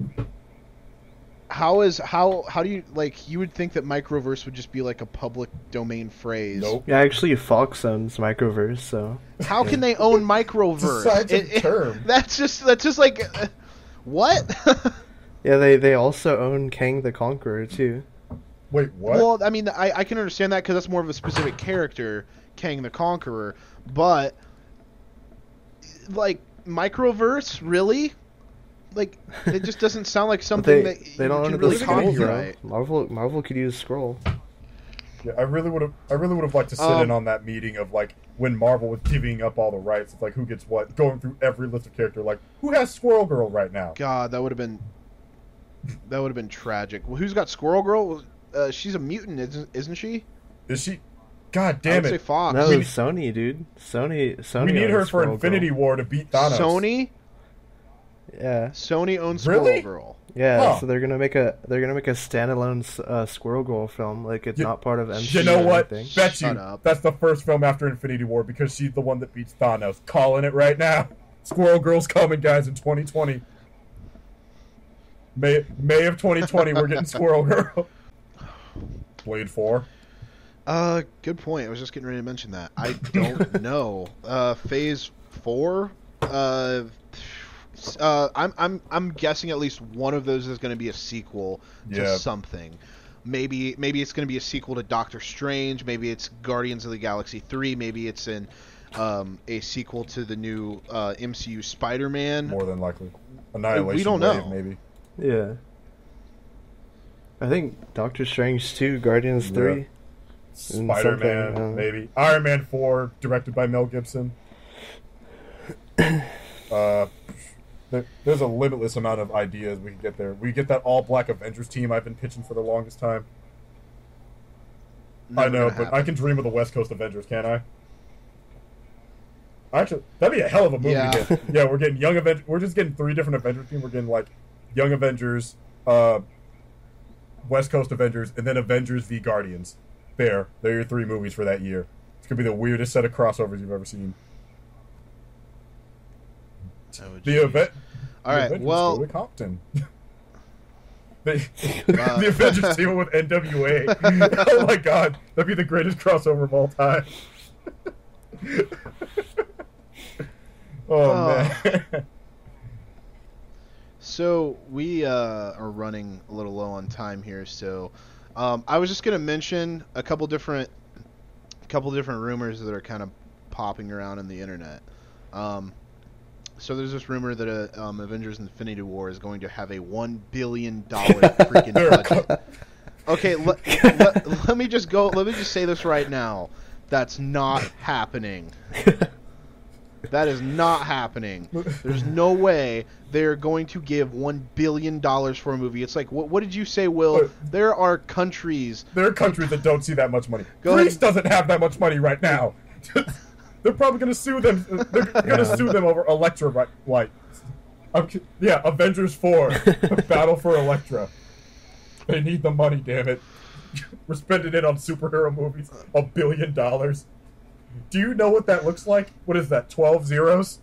How do you like? You would think that microverse would just be like a public domain phrase. Nope. Yeah, actually, Fox owns Microverse, so. How can they own microverse? It's a scientific term. That's just like what? Yeah, they also own Kang the Conqueror too. Wait, what? Well, I mean, I can understand that because that's more of a specific character, Kang the Conqueror. But like microverse, really? Like it just doesn't sound like something that They don't you own can the really scroll, copyright. though. Marvel could use Scroll. Yeah, I really would have liked to sit in on that meeting of like when Marvel was divvying up all the rights. It's like who gets what, going through every list of character. Like who has Squirrel Girl right now? God, that would have been tragic. Well, who's got Squirrel Girl? She's a mutant, isn't she? Is she? God I damn would say it! Fox. No, We- Sony, dude. Sony. We need owns her for Squirrel Infinity Girl. War to beat Thanos. Sony. Yeah, Sony owns Really? Squirrel Girl. yeah. Huh. So they're gonna make a standalone Squirrel Girl film. Like it's You- not part of MCU. You know or what? anything. Bet Shut you up. that's the first film after Infinity War because she's the one that beats Thanos. Calling it right now. Squirrel Girl's coming, guys, in 2020. May of 2020, we're getting Squirrel Girl. Blade 4. Good point. I was just getting ready to mention that. I don't know. Phase 4. I'm guessing at least one of those is going to be a sequel to Yeah. something. Maybe it's going to be a sequel to Doctor Strange. Maybe it's Guardians of the Galaxy 3. Maybe it's a sequel to the new MCU Spider-Man. More than likely. Annihilation We don't Wave, know. maybe. Yeah. I think Doctor Strange 2, Guardians 3. Spider-Man, something, maybe. Iron Man 4, directed by Mel Gibson. There's a limitless amount of ideas we can get there. We get that all-black Avengers team I've been pitching for the longest time. I Never know, gonna but happen. I can dream of the West Coast Avengers, can't I? Actually, that'd be a hell of a movie. Yeah. to get. Yeah, we're getting Young Avengers. We're just getting 3 different Avengers teams. We're getting like Young Avengers, West Coast Avengers, and then Avengers v Guardians. They're your 3 movies for that year. It's gonna be the weirdest set of crossovers you've ever seen. Oh, The jeez. event. All right. Well, go to Compton. The Avengers team with NWA. Oh my god, that'd be the greatest crossover of all time. Oh man. so we are running a little low on time here, so I was just gonna mention a couple different rumors that are kind of popping around in the internet. So there's this rumor that Avengers Infinity War is going to have a $1 billion freaking budget. Okay, let me just say this right now. That's not happening. That is not happening. There's no way they're going to give $1 billion for a movie. It's like, what did you say, Will? There are countries. There are countries that don't see that much money. Go Greece ahead. doesn't have that much money right now. They're probably going to sue them. They're going to sue them over Elektra Light. Yeah, Avengers 4, Battle for Elektra. They need the money, damn it. We're spending it on superhero movies. $1 billion. Do you know what that looks like? What is that? 12 zeros?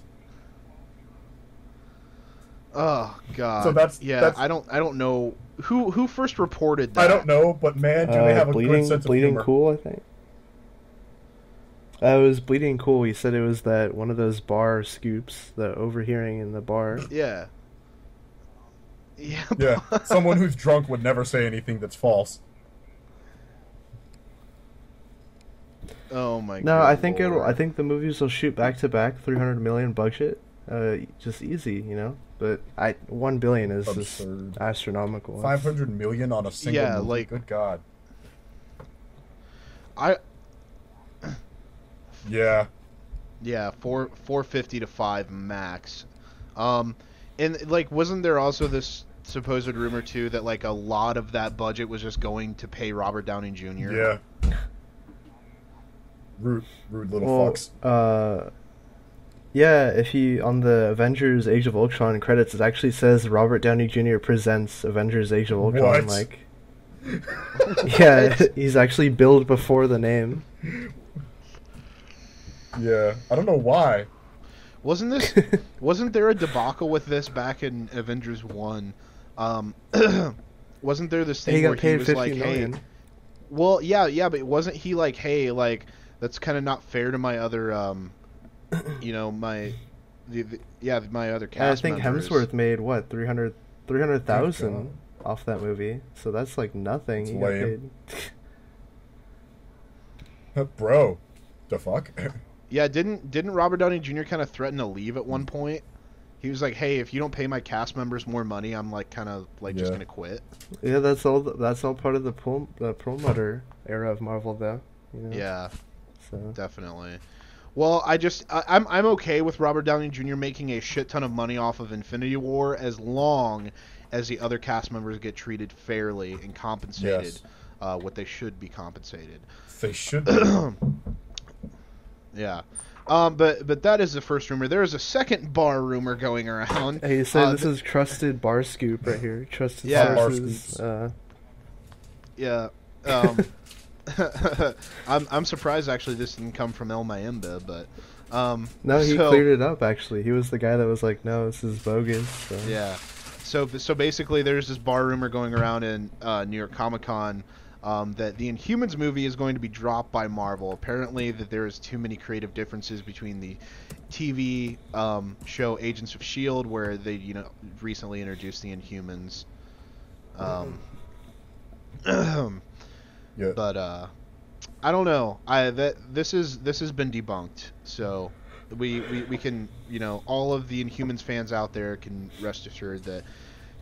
Oh God. So that's I don't know who first reported that. I don't know, but man, do they have a good sense of Bleeding humor. Cool, I think. It was Bleeding Cool. He said it was that one of those bar scoops, the overhearing in the bar. Yeah. Yeah, someone who's drunk would never say anything that's false. Oh my God. No, I think the movies will shoot back to back, 300 million budget, just easy, you know. But 1 billion is Absurd. just astronomical. 500 million on a single movie. like Good God. Yeah, 450 to 5 max. And like, wasn't there also this supposed rumor too that like a lot of that budget was just going to pay Robert Downey Jr.? Yeah. Rude little fucks. Yeah, if you on the Avengers Age of Ultron credits, it actually says Robert Downey Jr. presents Avengers Age of Ultron. What? Like, yeah, he's actually billed before the name. Yeah, I don't know why. Wasn't there a debacle with this back in Avengers 1? Wasn't there this thing He got where paid he was 50 like, million. hey, well, yeah, but wasn't he like, hey, like, that's kind of not fair to my other, you know, my other cast I think members. Hemsworth made what 300,000 off that movie, so that's like nothing. It's He got lame. paid. Bro, the fuck? Yeah, didn't Robert Downey Jr. kind of threaten to leave at one point? He was like, "Hey, if you don't pay my cast members more money, I'm like kind of like just gonna quit." Yeah, that's all part of the Perlmutter era of Marvel, though. You know? Yeah, So definitely. Well, I'm okay with Robert Downey Jr. making a shit ton of money off of Infinity War as long as the other cast members get treated fairly and compensated what they should be compensated. They should be. Yeah. But that is the first rumor. There is a second bar rumor going around. hey, so this is trusted bar scoop right here. Trusted Yeah. sources. Yeah. I'm surprised actually this didn't come from El Mayimba, but No, he cleared it up. Actually, he was the guy that was like, "No, this is bogus." So. Yeah. So basically, there's this bar rumor going around in New York Comic Con that the Inhumans movie is going to be dropped by Marvel. Apparently, that there is too many creative differences between the TV show Agents of S.H.I.E.L.D., where they recently introduced the Inhumans. Yeah. But I don't know. This has been debunked. So we can all of the Inhumans fans out there can rest assured that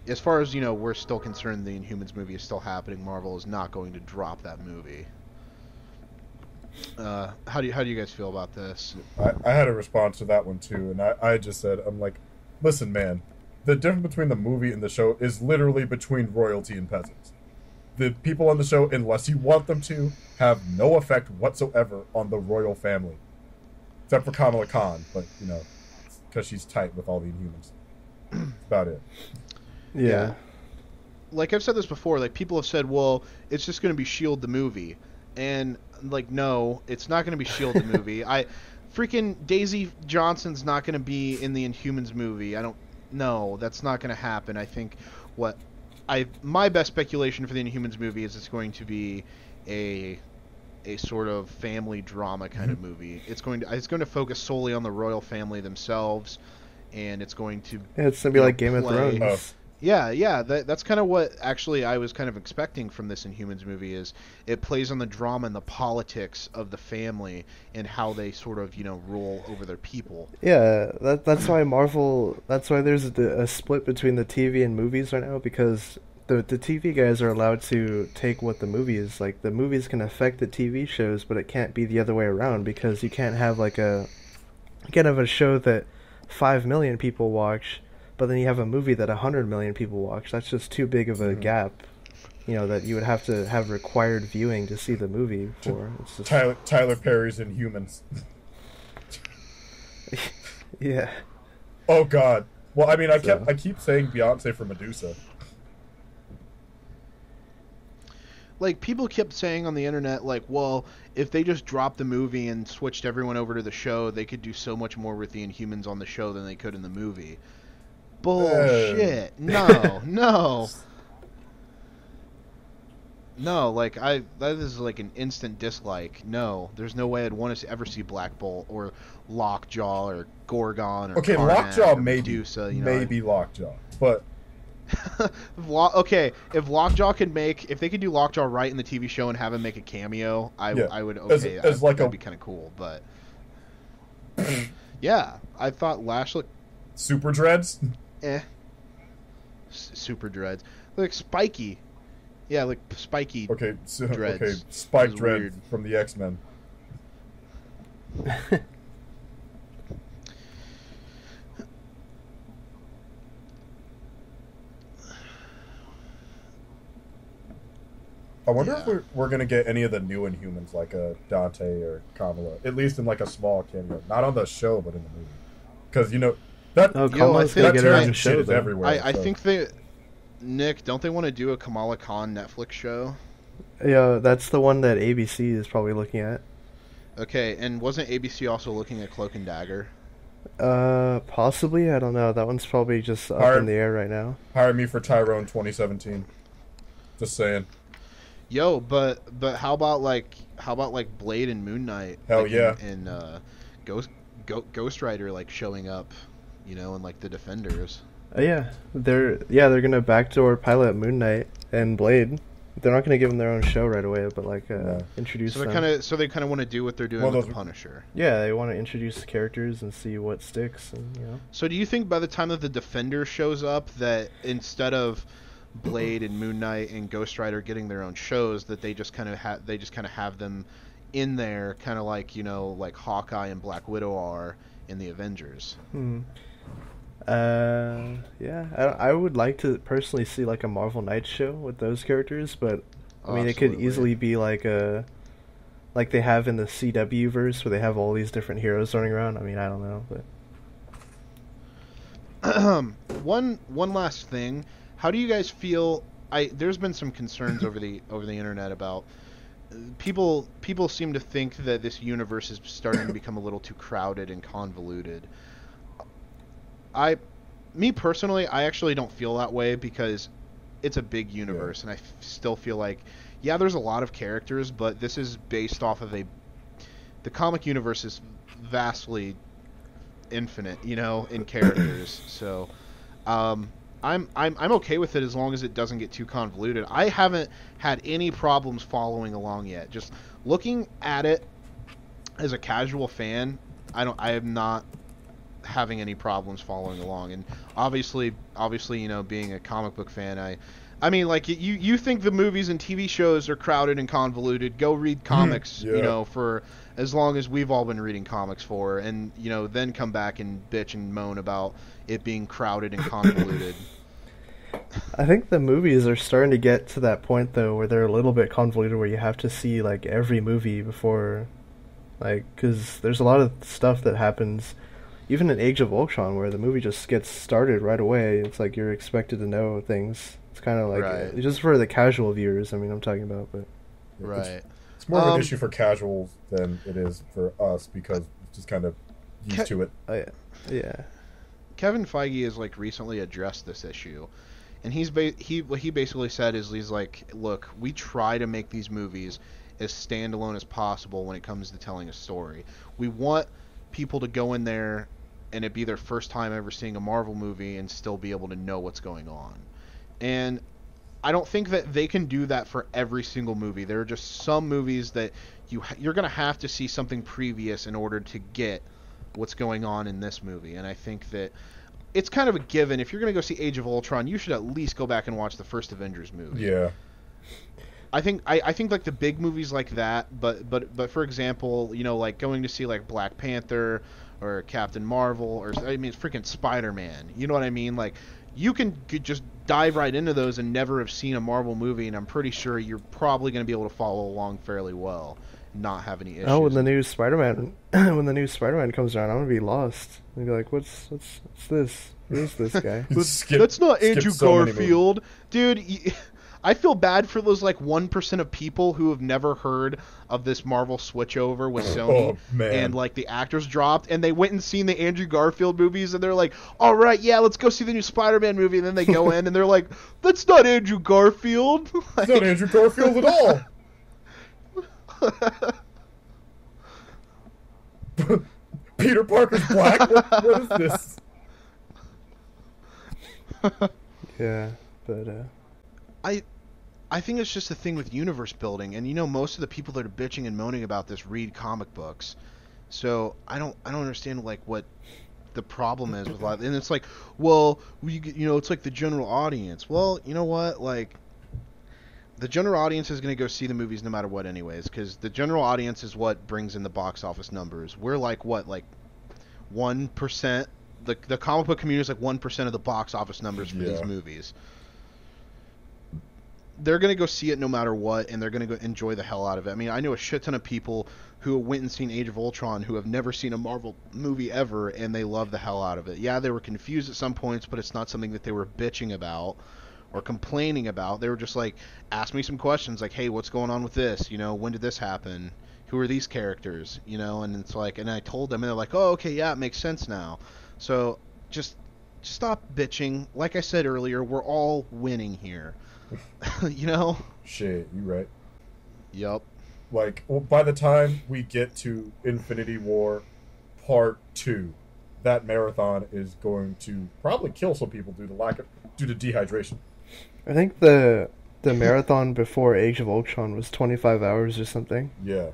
as far as we're still concerned, the Inhumans movie is still happening. Marvel is not going to drop that movie. How do you guys feel about this? I had a response to that one too, and I just said, I'm like, listen, man, the difference between the movie and the show is literally between royalty and peasants. The people on the show, unless you want them to, have no effect whatsoever on the royal family. Except for Kamala Khan, but, because she's tight with all the Inhumans. That's about it. Yeah. Like I've said this before, like people have said, well, it's just going to be S.H.I.E.L.D. the movie. And, like, no, it's not going to be S.H.I.E.L.D. the movie. Freaking Daisy Johnson's not going to be in the Inhumans movie. No, that's not going to happen. I think my best speculation for the Inhumans movie is it's going to be a sort of family drama kind of movie. It's going to focus solely on the royal family themselves, and it's going to be like Game of play. Thrones. Yeah, that's kind of what actually I was kind of expecting from this Inhumans movie is it plays on the drama and the politics of the family and how they sort of rule over their people. Yeah, that's why there's a split between the TV and movies right now, because the TV guys are allowed to take what the movie is. Like, the movies can affect the TV shows, but it can't be the other way around, because you can't have can't have a show that 5 million people watch, but then you have a movie that 100 million people watch. That's just too big of a gap. You know, that you would have to have required viewing to see the movie for. It's just... Tyler Perry's Inhumans. Yeah. Oh God. Well, I mean, I keep saying Beyonce for Medusa. Like, people kept saying on the internet, like, well, if they just dropped the movie and switched everyone over to the show, they could do so much more with the Inhumans on the show than they could in the movie. Bullshit. No, no. No, like, that is like an instant dislike. No, there's no way I'd want to ever see Black Bolt or Lockjaw or Gorgon or Okay, Karnak Lockjaw or Medusa, maybe Lockjaw, but... Okay, if Lockjaw could if they could do Lockjaw right in the TV show and have him make a cameo, I would, okay, that'd be kind of cool, but... Yeah, I thought Lash looked... Super Dreads? Super Dreads. Like Spiky. Yeah, like Spiky Dreads. Okay, Spike Dread weird. from the X-Men. I wonder if we're going to get any of the new Inhumans, like Dante or Kamala, at least in like a small cameo. Not on the show, but in the movie. Because, you know, that Kamala's going to get her own show, is everywhere. I think Nick, don't they want to do a Kamala Khan Netflix show? Yeah, that's the one that ABC is probably looking at. Okay, and wasn't ABC also looking at Cloak and Dagger? Possibly. I don't know. That one's probably just up in the air right now. Hire me for Tyrone 2017. Just saying. Yo, but how about like Blade and Moon Knight? Hell like, yeah. And Ghost Rider like showing up, you know, and like the Defenders. Yeah, they're gonna backdoor pilot Moon Knight and Blade. They're not gonna give them their own show right away, but like introduce them. So they kind of want to do what they're doing with the Punisher. Yeah, they want to introduce the characters and see what sticks, and you know. So do you think by the time that the Defender shows up, that instead of Blade and Moon Knight and Ghost Rider getting their own shows, that they just kind of have them in there, kind of like, you know, like Hawkeye and Black Widow are in the Avengers? Yeah, I would like to personally see like a Marvel Knights show with those characters, but I mean, it could easily be like like they have in the CW verse where they have all these different heroes running around. I mean, I don't know, but one last thing. How do you guys feel? There's been some concerns over the internet about people seem to think that this universe is starting to become a little too crowded and convoluted. Me personally, I actually don't feel that way because it's a big universe, and I still feel like, yeah, there's a lot of characters, but this is based off of the comic universe is vastly infinite, you know, in characters. So, I'm okay with it as long as it doesn't get too convoluted. I haven't had any problems following along yet. Just looking at it as a casual fan, I am not having any problems following along. And obviously, you know, being a comic book fan, I mean, like, you think the movies and TV shows are crowded and convoluted, go read comics, you know, for as long as we've all been reading comics for, and, you know, then come back and bitch and moan about it being crowded and convoluted. I think the movies are starting to get to that point, though, where they're a little bit convoluted, where you have to see, like, every movie before, like, because there's a lot of stuff that happens even in Age of Ultron, where the movie just gets started right away. It's like you're expected to know things. It's kind of like just for the casual viewers. I mean, I'm talking about, but it's more of an issue for casuals than it is for us because it's just kind of used to it. Yeah. Kevin Feige has like recently addressed this issue, and what he basically said is he's like, look, we try to make these movies as standalone as possible when it comes to telling a story. We want people to go in there and it be their first time ever seeing a Marvel movie and still be able to know what's going on. And I don't think that they can do that for every single movie. There are just some movies that you're going to have to see something previous in order to get what's going on in this movie. And I think that it's kind of a given. If you're going to go see Age of Ultron, you should at least go back and watch the first Avengers movie. Yeah. I think like the big movies like that, but for example, you know, like going to see like Black Panther or Captain Marvel, or I mean, it's freaking Spider-Man. You know what I mean? Like, you could just dive right into those and never have seen a Marvel movie, and I'm pretty sure you're probably going to be able to follow along fairly well, not have any issues. Oh, when the new Spider-Man, when the new Spider-Man comes around, I'm gonna be lost. I'm gonna be like, what's this? Who is this guy? That's not Andrew Garfield, dude. I feel bad for those like 1% of people who have never heard of this Marvel switchover with Sony, and like the actors dropped, and they went and seen the Andrew Garfield movies, and they're like, "All right, yeah, let's go see the new Spider-Man movie." And then they go in, and they're like, "That's not Andrew Garfield." Like, it's not Andrew Garfield at all. Peter Parker's black. What is this? Yeah, but I think it's just a thing with universe building, and most of the people that are bitching and moaning about this read comic books, so I don't understand like what the problem is with and it's like, well, it's like the general audience. Well, you know what, like, the general audience is going to go see the movies no matter what anyways, because the general audience is what brings in the box office numbers. We're like, what, like 1%? The comic book community is like 1% of the box office numbers for these movies. They're going to go see it no matter what, and they're going to go enjoy the hell out of it. I mean, I know a shit ton of people who went and seen Age of Ultron who have never seen a Marvel movie ever, and they love the hell out of it. Yeah, they were confused at some points, but it's not something that they were bitching about or complaining about. They were just like, ask me some questions like, hey, what's going on with this? When did this happen? Who are these characters? And it's like, and I told them, and they're like, oh, okay, yeah, it makes sense now. So just stop bitching. Like I said earlier, we're all winning here. Shit, you right. Yep. Like, by the time we get to Infinity War Part 2, that marathon is going to probably kill some people due to dehydration. I think the marathon before Age of Ultron was 25 hours or something. Yeah.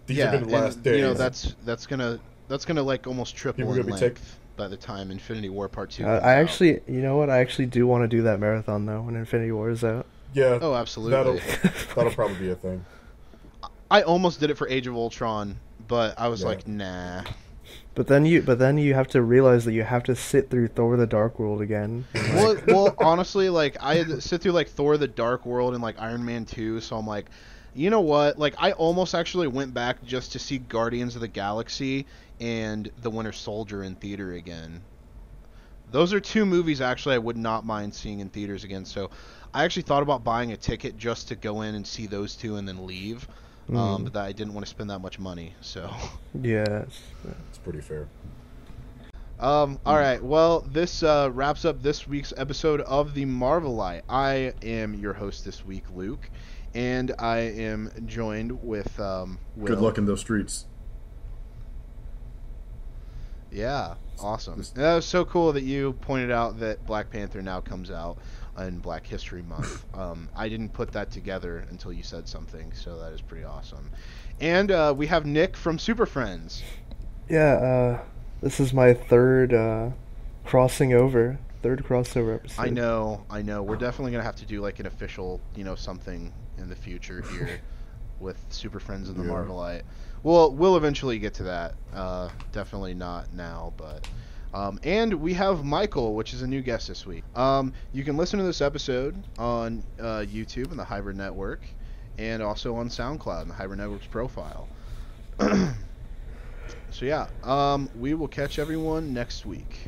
These are going to last days. That's gonna like almost triple in length by the time Infinity War Part 2 comes I actually, I actually do want to do that marathon though when Infinity War is out. Yeah. Oh, absolutely. That'll probably be a thing. I almost did it for Age of Ultron, but I was like, nah. But then you have to realize that you have to sit through Thor: The Dark World again. Well, honestly, like I had to sit through like Thor: The Dark World and like Iron Man 2, so I'm like, you know what? Like, I almost actually went back just to see Guardians of the Galaxy and The Winter Soldier in theater again. Those are two movies actually I would not mind seeing in theaters again. So I actually thought about buying a ticket just to go in and see those two and then leave. But I didn't want to spend that much money. So yeah, it's pretty fair. All right. Well, this wraps up this week's episode of the Marvelite. I am your host this week, Luke, and I am joined with Will. Good luck in those streets. Yeah, awesome. That was so cool that you pointed out that Black Panther now comes out in Black History Month. I didn't put that together until you said something, so that is pretty awesome. And we have Nick from Super Friends. Yeah, this is my third crossover episode. I know. We're definitely going to have to do like an official, something in the future here with Super Friends and the Marvelite. We'll eventually get to that. Definitely not now, but... and we have Michael, which is a new guest this week. You can listen to this episode on YouTube and the Hybrid Network, and also on SoundCloud and the Hybrid Network's profile. So yeah, we will catch everyone next week.